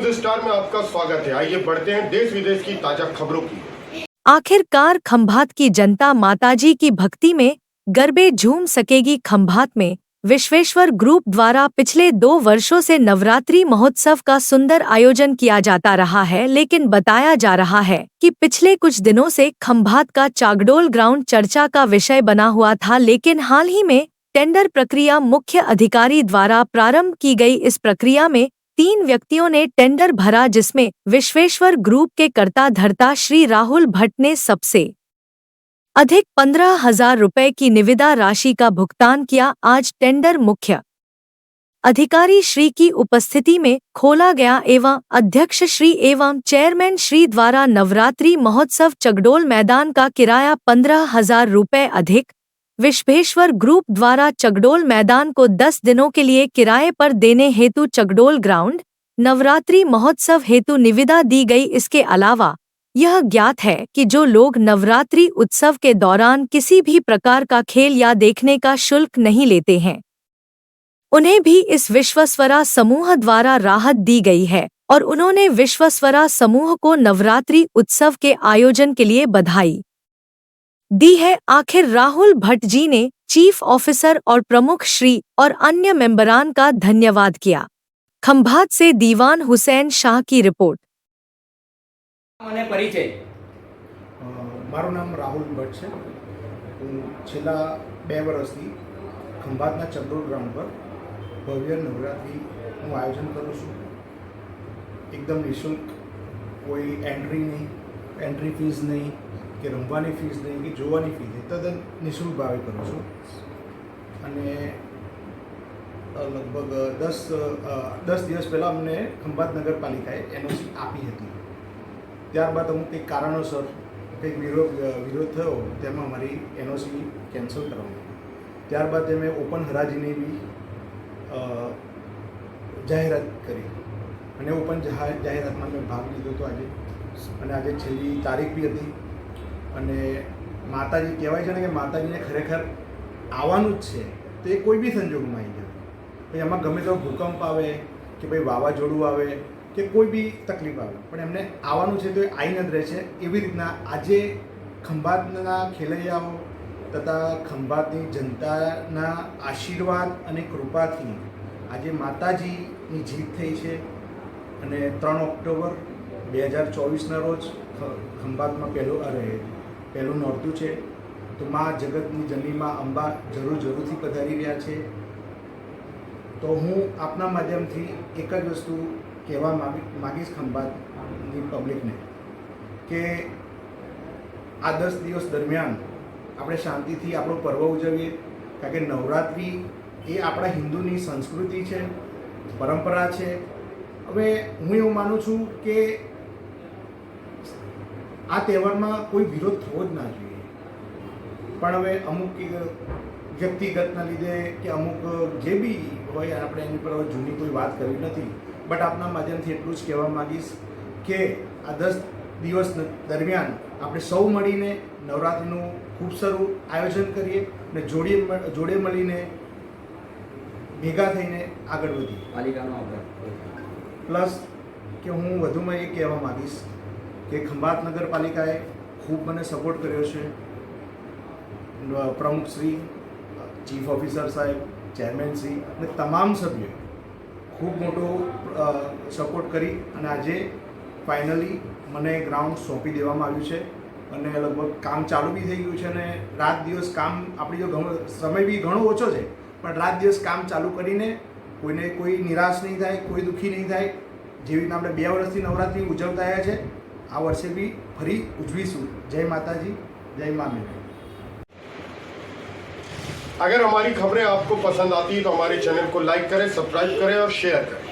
News star में आपका स्वागत है। आइए बढ़ते हैं देश विदेश की ताजा खबरों की। आखिरकार खंभात की जनता माताजी की भक्ति में गरबे झूम सकेगी। खंभात में विश्वेश्वर ग्रुप द्वारा पिछले 2 वर्षों से नवरात्रि महोत्सव का सुंदर आयोजन किया जाता रहा है, लेकिन बताया जा रहा है कि पिछले कुछ दिनों से खंभात का चागडोल ग्राउंड चर्चा का विषय बना हुआ था। लेकिन हाल ही में टेंडर प्रक्रिया मुख्य अधिकारी द्वारा प्रारंभ की गई। इस प्रक्रिया में 3 व्यक्तियों ने टेंडर भरा, जिसमें विश्वेश्वर ग्रुप के कर्ता धर्ता श्री राहुल भट्ट ने सबसे अधिक 15,000 रुपए की निविदा राशि का भुगतान किया। आज टेंडर मुख्य अधिकारी श्री की उपस्थिति में खोला गया एवं अध्यक्ष श्री एवं चेयरमैन श्री द्वारा नवरात्रि महोत्सव चगडोल मैदान का किराया 15,000 रुपए अधिक विश्वेश्वर ग्रुप द्वारा चगडोल मैदान को 10 दिनों के लिए किराए पर देने हेतु चगडोल ग्राउंड नवरात्रि महोत्सव हेतु निविदा दी गई। इसके अलावा यह ज्ञात है कि जो लोग नवरात्रि उत्सव के दौरान किसी भी प्रकार का खेल या देखने का शुल्क नहीं लेते हैं, उन्हें भी इस विश्वेश्वरा समूह द्वारा राहत दी गई है और उन्होंने विश्वेश्वरा समूह को नवरात्रि उत्सव के आयोजन के लिए बधाई दी है। आखिर राहुल भट्ट जी ने चीफ ऑफिसर और प्रमुख श्री और अन्य मेंबरान का धन्यवाद किया। खंभात से दीवान हुसैन शाह की रिपोर्ट। મને પરિચય મારું નામ રાહુલ ભટ્ટ છે। હું છેલ્લા 2 વર્ષથી ખંભાતના ચગડોળ ગ્રાઉન્ડ પર ભવ્ય નવરાત્રિનું આયોજન કરું છું। એકદમ નિઃશુલ્ક, કોઈ એન્ટ્રી ફીસ નહીં કે રમવાની ફીસ નહીં કે જોવાની ફીસ નહીં, તદ્દન નિઃશુલ્ક ભાવે કરું છું। અને લગભગ 10 દિવસ પહેલાં અમને ખંભાત નગરપાલિકાએ NOC આપી હતી। ત્યારબાદ અમુક કંઈક કારણોસર કંઈક વિરોધ થયો, તેમાં અમારી NOC કેન્સલ કરવામાં આવી। ત્યારબાદ અમે ઓપન હરાજીની બી જાહેરાત કરી અને ઓપન જાહેરાતમાં મેં ભાગ લીધો હતો આજે। અને આજે છેલ્લી તારીખ બી હતી। અને માતાજી કહેવાય છે ને કે માતાજીને ખરેખર આવવાનું જ છે, તો એ કોઈ બી સંજોગમાં આવી જાય। ભાઈ એમાં ગમે તેવો ભૂકંપ આવે કે ભાઈ વાવાઝોડું આવે કે કોઈ બી તકલીફ આવે, પણ એમને આવવાનું છે તો એ આવીને જ રહે છે। એવી રીતના આજે ખંભાતના ખેલૈયાઓ તથા ખંભાતની જનતાના આશીર્વાદ અને કૃપાથી આજે માતાજીની જીત થઈ છે। અને 3 ઓક્ટોબર 2024ના રોજ ખંભાતમાં પહેલું નોરતું છે, તો મા જગતની જનની મા અંબા જરૂરથી પધારી રહ્યા છે। તો હું આપના માધ્યમથી એક જ વસ્તુ કહેવા માગીશ ખંભાતની પબ્લિકને કે આ 10 દિવસ દરમિયાન આપણે શાંતિથી આપણો પર્વ ઉજવીએ, કારણ કે નવરાત્રિ એ આપણા હિન્દુની સંસ્કૃતિ છે, પરંપરા છે। હવે હું એવું માનું છું કે આ તહેવારમાં કોઈ વિરોધ થવો જ ના જોઈએ, પણ હવે અમુક વ્યક્તિગતના લીધે કે અમુક જે બી હોય, આપણે એની પર જૂની કોઈ વાત કરવી નથી, બટ આપના માધ્યમથી એટલું જ કહેવા માગીશ કે આ 10 દિવસ દરમિયાન આપણે સૌ મળીને નવરાત્રિનું ખૂબ સારું આયોજન કરીએ અને જોડે મળીને ભેગા થઈને આગળ વધીએ। પાલિકાનો આભાર। પ્લસ કે હું વધુમાં એ કહેવા માગીશ કે ખંભાત નગરપાલિકાએ ખૂબ મને સપોર્ટ કર્યો છે। પ્રમુખ શ્રી, ચીફ ઓફિસર સાહેબ, ચેરમેન શ્રી અને તમામ સભ્યોએ ખૂબ મોટો સપોર્ટ કરી અને આજે ફાઇનલી મને ગ્રાઉન્ડ સોંપી દેવામાં આવ્યું છે અને લગભગ કામ ચાલુ બી થઈ ગયું છે। અને રાત દિવસ કામ, આપણી જો સમય બી ઘણો ઓછો છે, પણ રાત દિવસ કામ ચાલુ કરીને કોઈને કોઈ નિરાશ નહીં થાય, કોઈ દુઃખી નહીં થાય। જેવી રીતના આપણે 2 વર્ષથી નવરાત્રિ ઉજવતા આવ્યા છે, આ વર્ષે भी ફરી ઉજવીશું। જય માતાજી, જય મા મેરી। अगर हमारी खबरें आपको पसंद आती है तो हमारे चैनल को लाइक करें, सब्सक्राइब करें और शेयर करें।